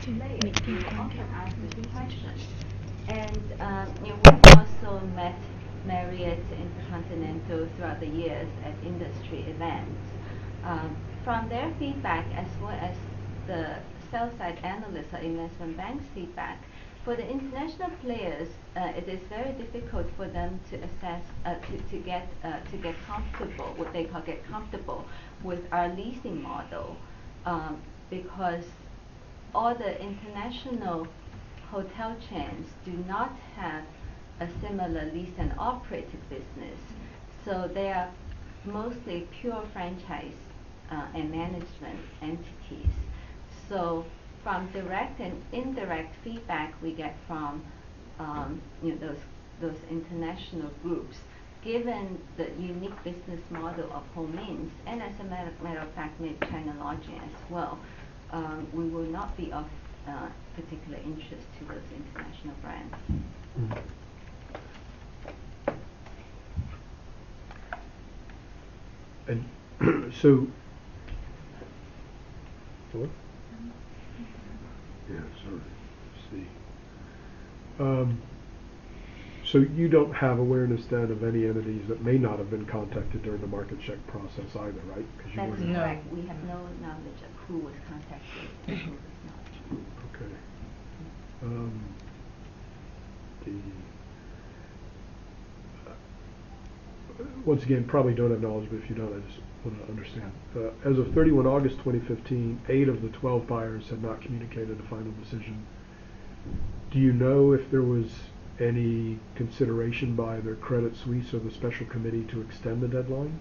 players who often ask this question. And we've also met Marriott, Intercontinental throughout the years at industry events. From their feedback, as well as the sell-side analysts or investment banks' feedback, for the international players, it is very difficult for them to assess, to get comfortable, what they call get comfortable with our leasing model, because all the international hotel chains do not have a similar lease and operated business. So they are mostly pure franchise and management entities. So from direct and indirect feedback we get from those international groups, given the unique business model of Ho-Mins, and as a matter of fact, maybe China Lodging as well, we will not be of particular interest to those international brands. And so, hello? Yeah, sorry. Let's see. So you don't have awareness then of any entities that may not have been contacted during the market check process either, right? That's correct. We have no knowledge of who was contacted and who was not. Okay. Once again, probably don't have knowledge, but if you don't, I just want to understand. As of 31 August 2015, 8 of the 12 buyers had not communicated a final decision. Do you know if there was any consideration by their Credit Suisse or the special committee to extend the deadline?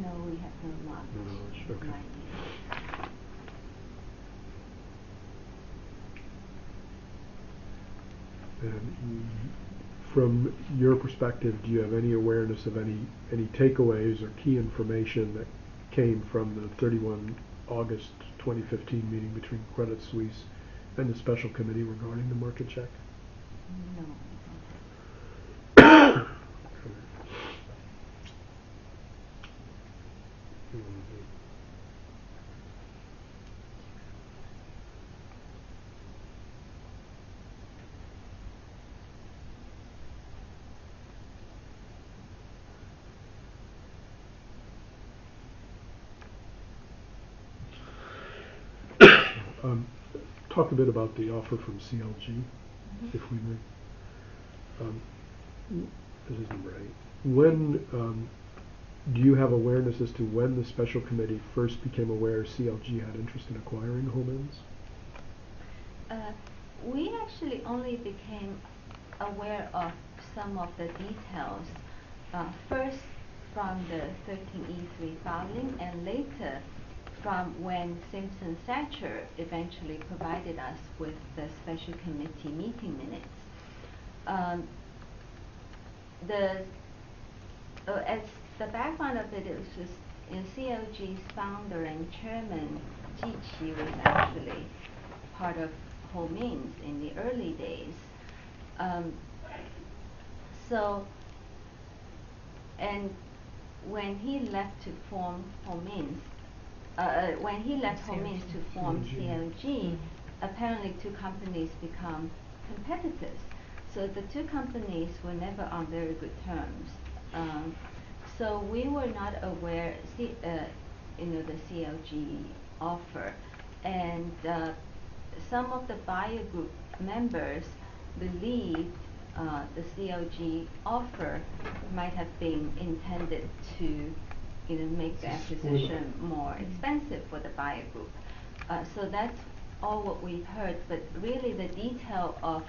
No, we have no knowledge. No knowledge, okay. And from your perspective, do you have any awareness of any takeaways or key information that came from the 31 August 2015 meeting between Credit Suisse and the special committee regarding the market check? No. Talk a bit about the offer from CLG, if we may. This is number 8. When do you have awareness as to when the special committee first became aware CLG had interest in acquiring Ho-Mins? We actually only became aware of some of the details first from the 13E3 filing, and later from when Simpson Thacher eventually provided us with the special committee meeting minutes. As the background of it was just CLG's founder and chairman, Ji Qi, was actually part of Ho-Mins in the early days. And when he left to form Ho-Mins, to form CLG, apparently two companies become competitors. So the two companies were never on very good terms. So we were not aware, the CLG offer, and some of the buyer group members believed the CLG offer might have been intended to make the acquisition more expensive for the buyer group. So that's all what we've heard, but really the detail of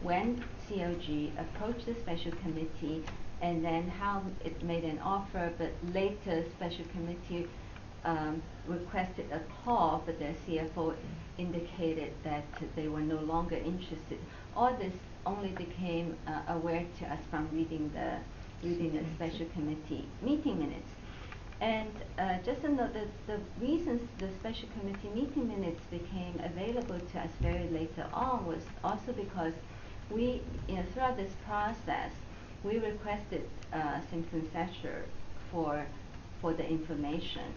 when CLG approached the special committee and then how it made an offer, but later special committee requested a call, but their CFO indicated that they were no longer interested. All this only became aware to us from reading the special committee meeting minutes. And just to note that the reasons the special committee meeting minutes became available to us very later on was also because we, throughout this process, we requested Simpson Thacher for the information.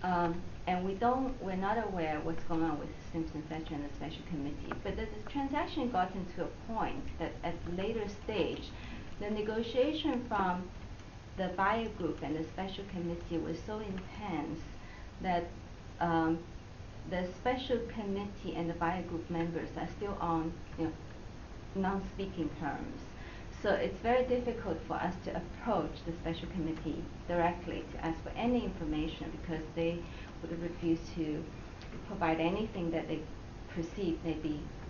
And we're not aware what's going on with Simpson Thacher and the special committee. But the transaction got into a point that at a later stage, the negotiation from the buyer group and the special committee was so intense that the special committee and the buyer group members are still on, non-speaking terms. So it's very difficult for us to approach the special committee directly to ask for any information because they would refuse to provide anything that they perceive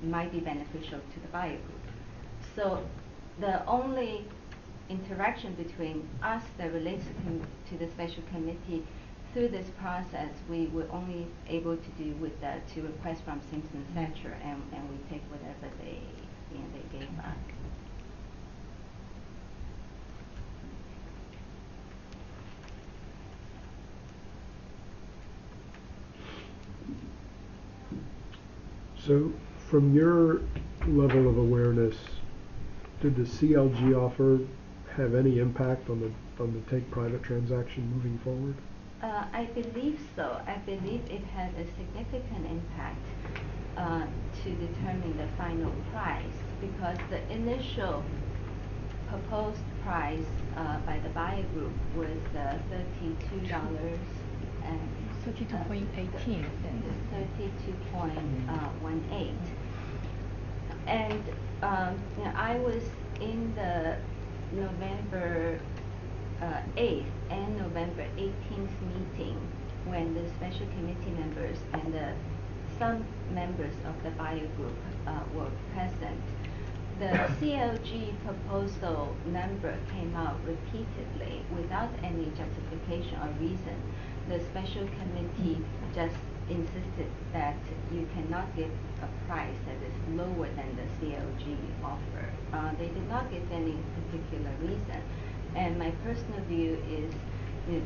might be beneficial to the buyer group. So the only interaction between us that relates to the special committee through this process, we were only able to do with to request from Simpson Thacher, and we take whatever they gave us. So, from your level of awareness, did the CLG offer have any impact on the take private transaction moving forward? I believe so. I believe it had a significant impact to determine the final price because the initial proposed price by the buyer group was $32 and 32.18 cents. 32.18. And I was in the November 8th and November 18th meeting when the special committee members and some members of the buyer group were present. The CLG proposal number came out repeatedly without any justification or reason. The special committee just insisted that you cannot give a price that is lower than the CLG offer. They did not give any particular reason. And my personal view is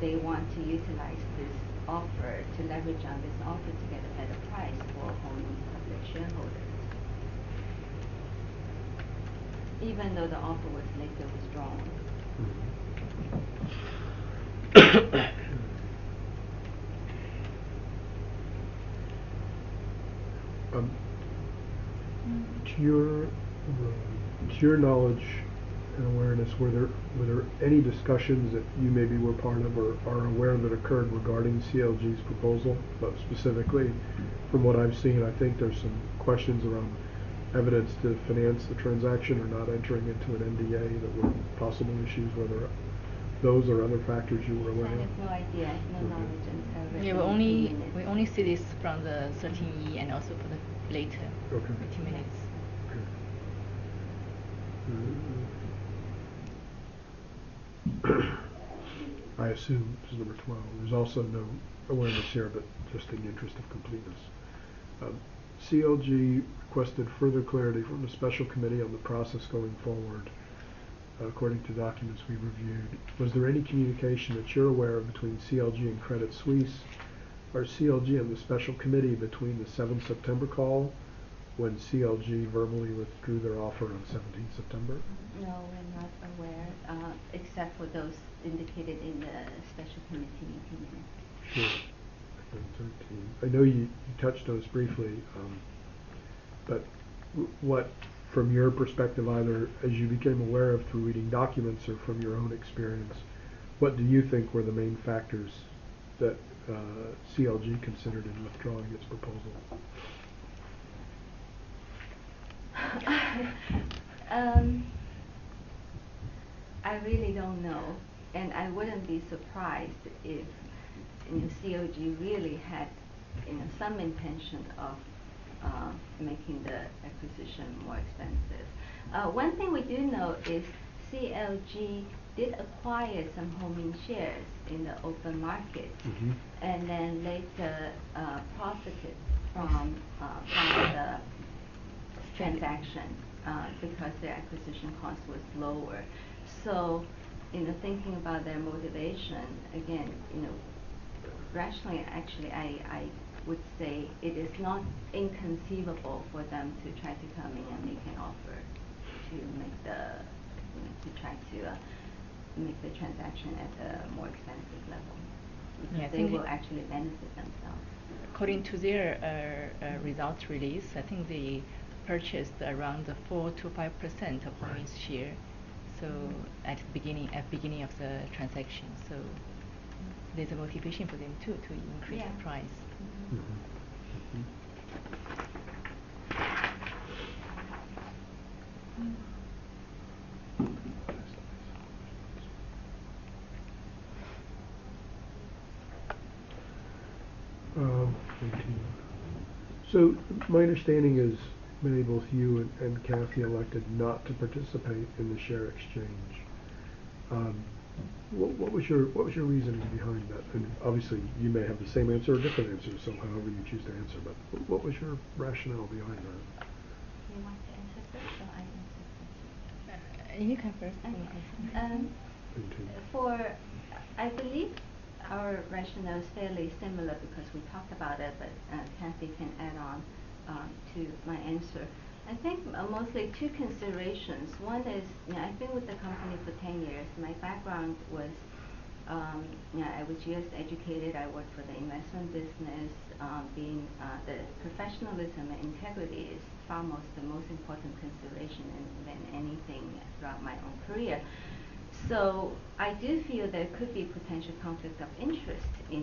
they want to utilize this offer to leverage on this offer to get a better price for Home public shareholders. Even though the offer was later withdrawn. To your knowledge and awareness, were there any discussions that you maybe were part of or are aware that occurred regarding CLG's proposal? But specifically, from what I've seen, I think there's some questions around evidence to finance the transaction or not entering into an NDA that were possible issues, whether those or other factors you were aware of. I have no idea. I have no knowledge until Yeah, we only see this from the 13E and also for the later meeting minutes. I assume this is number 12. There's also no awareness here, but just in the interest of completeness. CLG requested further clarity from the special committee on the process going forward. According to documents we reviewed, was there any communication that you're aware of between CLG and Credit Suisse, or CLG and the special committee between the 7th September call, when CLG verbally withdrew their offer on 17th September? No, we're not aware, except for those indicated in the special committee meeting minutes. Sure. 13. I know you touched on this briefly, but what, from your perspective, either as you became aware of through reading documents or from your own experience, what do you think were the main factors that CLG considered in withdrawing its proposal? I really don't know, and I wouldn't be surprised if CLG really had some intention of making the acquisition more expensive. One thing we do know is CLG did acquire some Home shares in the open market, and then later profited from the transaction because their acquisition cost was lower. So, thinking about their motivation, again, rationally, actually, I would say it is not inconceivable for them to try to come in and make an offer to make to try to make the transaction at a more expensive level. because Yeah, I they think will actually benefit themselves. according to their results release, I think they purchased around 4 to 5% of Huawei's share. So at beginning of the transaction, so there's a motivation for them to increase the price. So my understanding is, May, both you and Kathy elected not to participate in the share exchange. What was your reasoning behind that? And obviously, you may have the same answer or different answer, so however you choose to answer. But what was your rationale behind that? You want to answer first, or I answer first? You can first. I believe our rationale is fairly similar because we talked about it, but Kathy can add on to my answer. I think mostly two considerations. One is, I've been with the company for 10 years. My background was, I was US educated. I worked for the investment business. Being the professionalism and integrity is the most important consideration than anything throughout my own career. So I do feel there could be potential conflict of interest in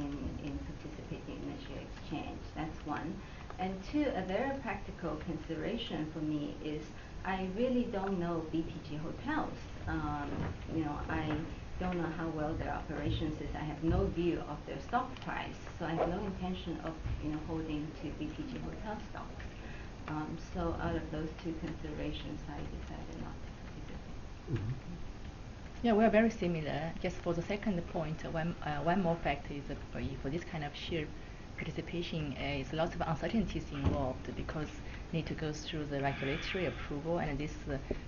participating in the share exchange. That's one. And two, a very practical consideration for me is I really don't know BTG Hotels. I don't know how well their operations is. I have no view of their stock price, so I have no intention of holding to BTG Hotel stocks. So out of those two considerations, I decided not to participate. Yeah, we are very similar. Just for the second point, one more factor is that for this kind of share participation, is lots of uncertainties involved because need to go through the regulatory approval, and this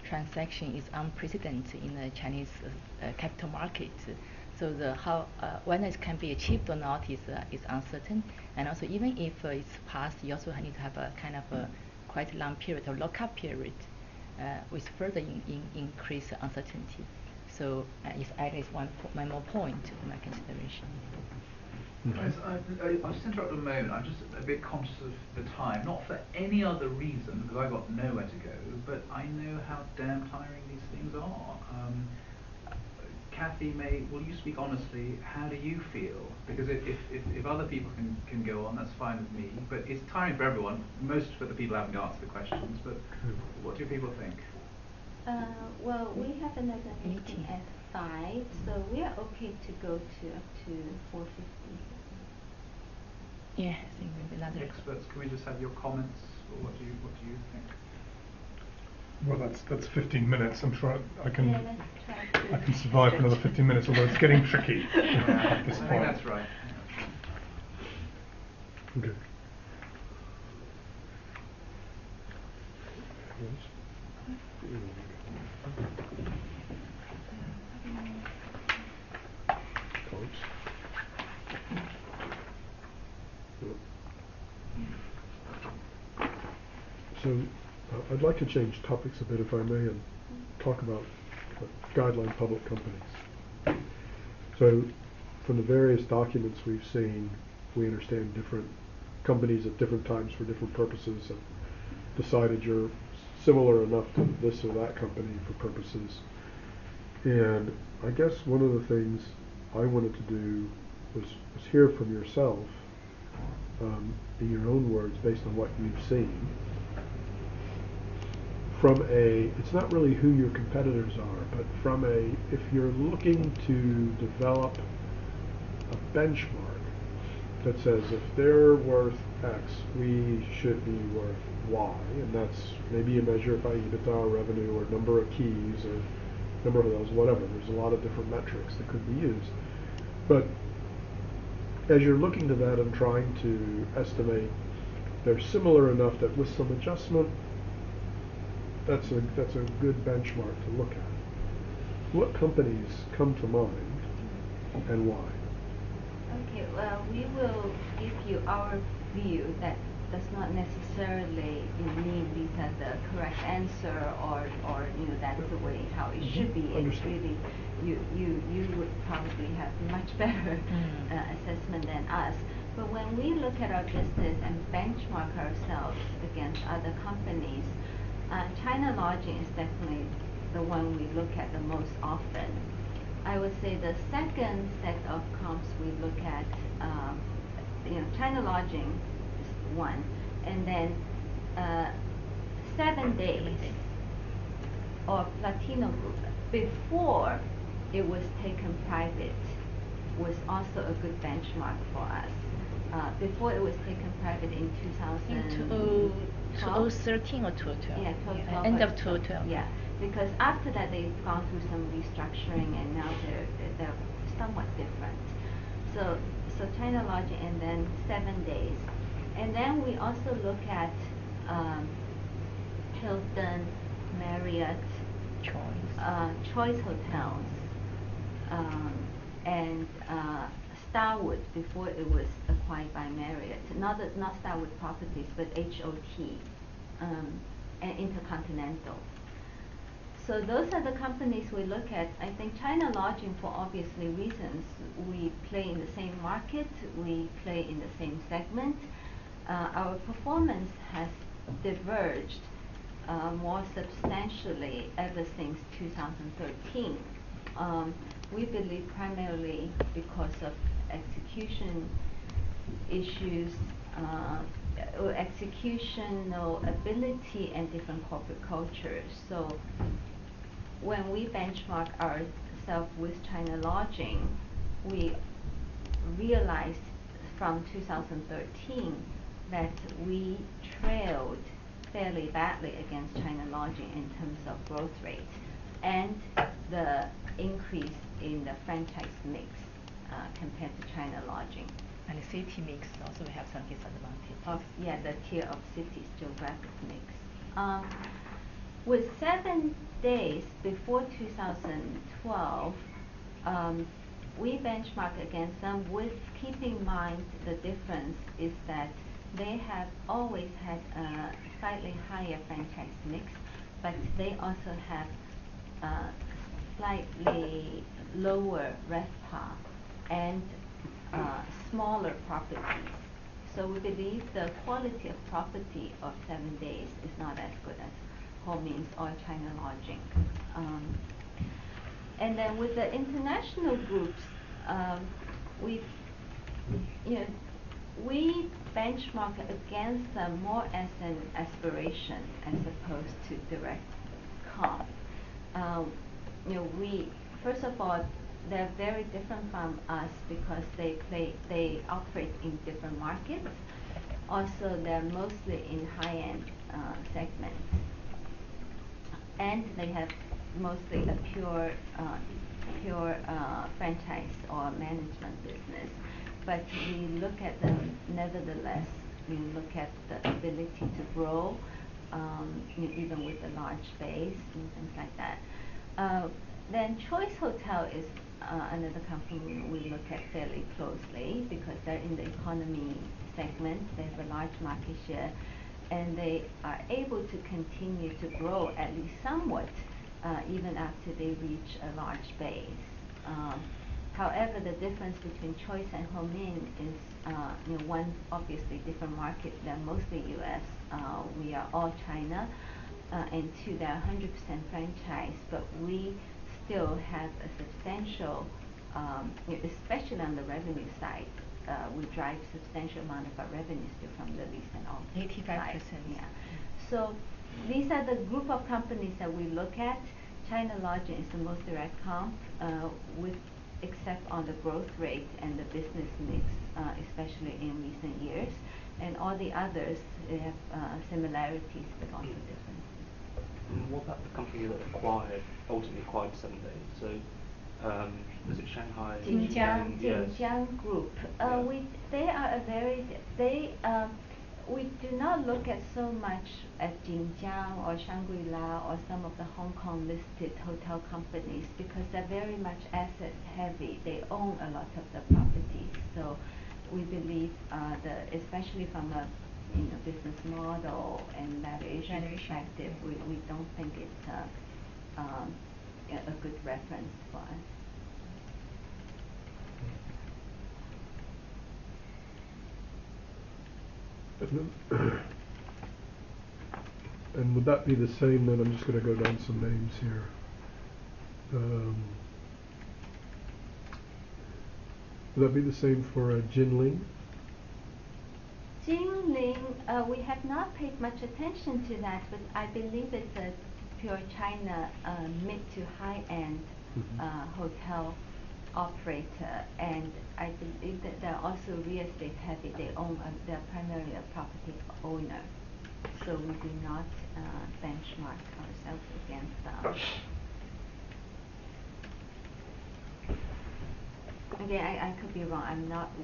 transaction is unprecedented in the Chinese capital market. So whether it can be achieved or not is uncertain. And also, even if it's passed, you also need to have a kind of a quite long period of lockup period, with further increased uncertainty. So it's added one more point to my consideration. I'll just interrupt a moment. I'm just a bit conscious of the time, not for any other reason, because I've got nowhere to go, but I know how damn tiring these things are. Kathy, May, will you speak honestly? How do you feel? Because if other people can go on, that's fine with me, but it's tiring for everyone, most for the people who haven't answered the questions, but what do people think? Well, we have another meeting at 5, so we are okay to go to up to 4:50. Yeah, I think maybe another. Experts, can we just have your comments, or what do you think? Well, that's 15 minutes. I'm sure I can. Yeah, let's try. I can survive for another 15 minutes, although it's getting tricky at this I point. think that's right. Okay. So I'd like to change topics a bit, if I may, and talk about guideline public companies. So from the various documents we've seen, we understand different companies at different times for different purposes have decided you're similar enough to this or that company for purposes. And I guess one of the things I wanted to do was hear from yourself, in your own words, based on what you've seen, it's not really who your competitors are, but if you're looking to develop a benchmark that says if they're worth X, we should be worth Y, and that's maybe a measure by EBITDA or revenue or number of keys or number of those, whatever. There's a lot of different metrics that could be used. But as you're looking to that and trying to estimate, they're similar enough that with some adjustment, that's a good benchmark to look at. What companies come to mind and why? Okay, well, we will give you our view. That does not necessarily mean these are the correct answer, or that's the way how it should be. It's Understood. really you would probably have much better assessment than us. But when we look at our business and benchmark ourselves against other companies, China Lodging is definitely the one we look at the most often. I would say the second set of comps we look at, China Lodging is one, and then 7 Days or Platino Group before it was taken private was also a good benchmark for us. Before it was taken private in 2012. 2013 or 2012? Yeah, 2012. End of 2012. Yeah, because after that they've gone through some restructuring and now they're somewhat different. So China Lodging and then 7 Days, and then we also look at Hilton, Marriott, Choice Hotels, and Starwood before it was acquired by Marriott. Not Starwood Properties, but HOT, and Intercontinental. So those are the companies we look at. I think China Lodging, for obviously reasons, we play in the same market, we play in the same segment. Our performance has diverged more substantially ever since 2013. We believe primarily because of execution issues, executional ability and different corporate cultures. So when we benchmark ourselves with China Lodging, we realized from 2013 that we trailed fairly badly against China Lodging in terms of growth rate and the increase in the franchise mix compared to China Lodging. And the city mix also we have some disadvantages. The tier of cities geographic mix. With 7 Days before 2012, we benchmark against them with keeping in mind the difference is that they have always had a slightly higher franchise mix, but they also have slightly lower RevPAR and smaller properties. So we believe the quality of property of 7 Days is not as good as Ho Min's or China Lodging. And then with the international groups, we benchmark against them more as an aspiration as opposed to direct comp. First of all, they're very different from us because they operate in different markets. Also, they're mostly in high-end segments, and they have mostly a pure franchise or management business. But we look at them nevertheless. We look at the ability to grow, even with a large base and things like that. Then Choice Hotel is another company we look at fairly closely because they're in the economy segment. They have a large market share, and they are able to continue to grow at least somewhat, even after they reach a large base. However, the difference between Choice and Ho Min is, one obviously different market. They're mostly U.S. We are all China, and two, they're 100% franchise. But we still have a substantial, especially on the revenue side, we drive substantial amount of our revenue still from the lease and all. 85%. Yeah. So these are the group of companies that we look at. China Lodging is the most direct comp, except on the growth rate and the business mix, especially in recent years. And all the others have similarities but also differences. And what about the company that ultimately acquired 7 Days? So, was it Shanghai? Jinjiang Group. Yeah. We do not look at so much at Jinjiang or Shangri-La or some of the Hong Kong listed hotel companies because they're very much asset heavy. They own a lot of the properties. So we believe especially from a business model and valuation Valuation, perspective, yeah. we don't think it's a good reference for us. And would that be the same then? I'm just going to go down some names here. Would that be the same for Jinling? Jinling, we have not paid much attention to that, but I believe it's a pure China mid to high-end hotel operator, and I believe that they're also real estate heavy. They're primarily a property owner, so we do not benchmark ourselves against them. Again, I could be wrong.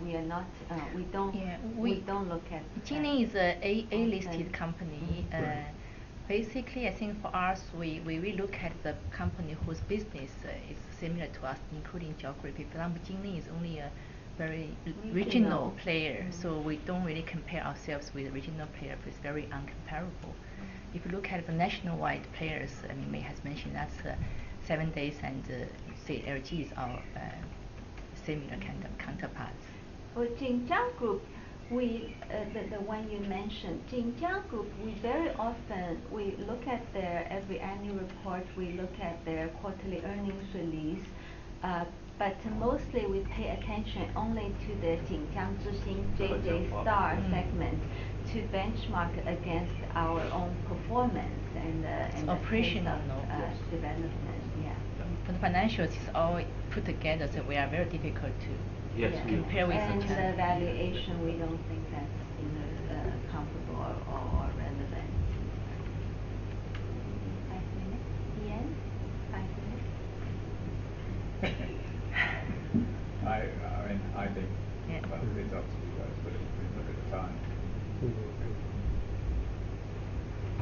We are not. We don't. Yeah, we don't look at. Jinling is a listed outside. company. Right. Basically, I think for us, we look at the company whose business is similar to us, including geography. For example, Jinling is only a very regional player, so we don't really compare ourselves with a regional player, because it's very uncomparable. If you look at the national-wide players, I mean, May has mentioned that's 7 Days and say LG is our similar kind of counterparts. For Jinjiang Group, the one you mentioned, Jinjiang Group, we very often look at their every annual report, we look at their quarterly earnings release, but mostly we pay attention only to the Jinjiang Zhixing JJ Star segment to benchmark against our own performance and the operational, pace yes. of development. Yeah. For the financials, it's all put together, so we are very difficult to Yes, Yeah. we compare with And each the other. valuation, we don't think that's comparable or relevant. 5 minutes? Ian? 5 minutes? I mean, I think, Yeah. well, it's up to you guys, but if we look at the time.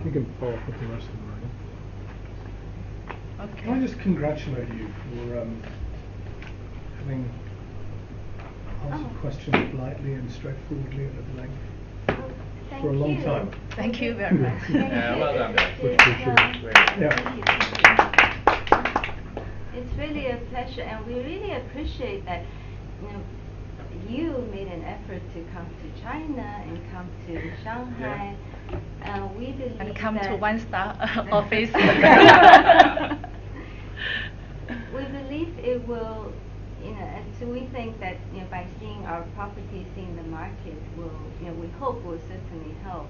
You can follow up with the rest of them, right? Okay. Can I just congratulate you for having answered questions politely and straightforwardly and at length Oh, thank for a long you. time? Thank you very much. Thank Yeah, you. well done, guys. It's, Much appreciated. Yeah. Thank you. It's really a pleasure, and we really appreciate that you made an effort to come to China and come to Shanghai. We believe And come to that one-star office. We believe it will, and so we think that by seeing our property, seeing the market will, we hope will certainly help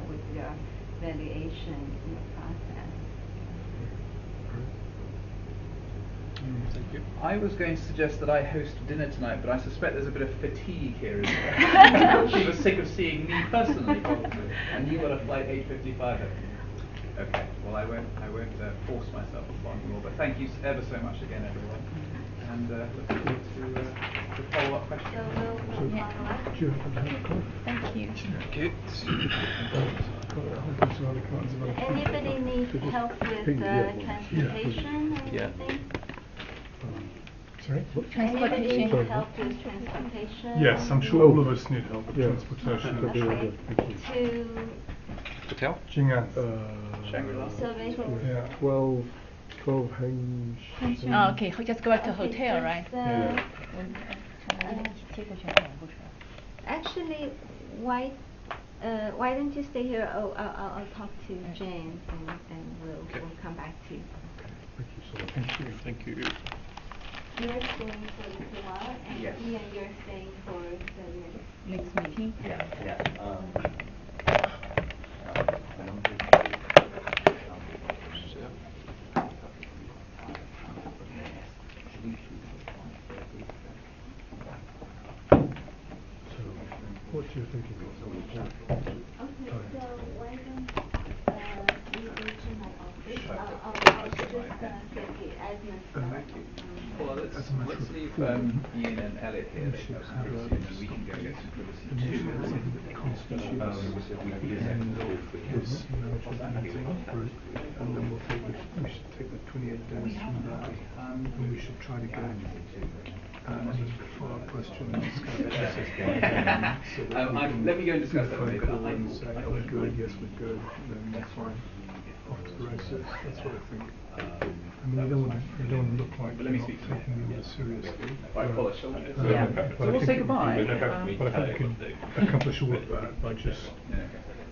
with your valuation process. Thank you. I was going to suggest that I host dinner tonight, but I suspect there's a bit of fatigue here. She was sick of seeing me personally, probably, and you got a flight 8:55. Okay. Well, I won't force myself upon you all. But thank you ever so much again, everyone, and looking forward to follow-up questions. So we'll Yeah. follow up. Do you have a card? Thank you. Anybody need help with Ping, yeah. transportation or Yeah. anything? Sorry? Anybody Transportation. need Sorry. help with transportation? Yes, I'm sure all of us need help with Yeah. transportation. That'd be really Okay. good. Thank you. To Hotel? Jing'an. Shangri-La. Yeah. 12 Hang. Oh, okay, just go back to Okay, hotel, just, right? Yeah. Actually, why don't you stay here? Oh, I'll talk to James, and then we'll come back to you. Thank you so much. Thank you. Thank you. You're staying for a little while, and Yes. Ian, you're staying for the Next meeting. So, what's your thinking? Okay, so why don't you go to my office? I'll just get the admin stuff. Thank you. Well, let's As a matter of leave form, Ian and Elliot here. They should have some have privacy, and then we can go get some privacy too. that constitutes the end of this management meeting. And then we should take the 28 days from that, and we should try to get any follow-up questions, let me go and discuss that with you. phone call and say, oh, we're good, yes, we're good, then that's fine. Off to the races, that's what I think. I mean, you don't want to look like But you're let me not speak to taking the order seriously. Right, Paula, shall we? Um, Yeah. but So I we'll think say it would goodbye. be- But I think we can accomplish all of that by just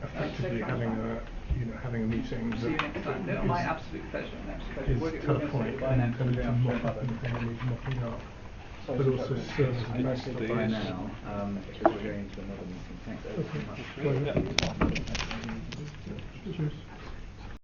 effectively having a meeting See you next time. No, that my is- absolute pleasure. An absolute pleasure. is We're gonna say telephonic goodbye now and 'cause we're to going mop to up anything that needs mopping up, Sorry but to also interrupt. serve as a I nice must do device. now, because we're going into another meeting. Thanks ever so much. Okay. Cheers.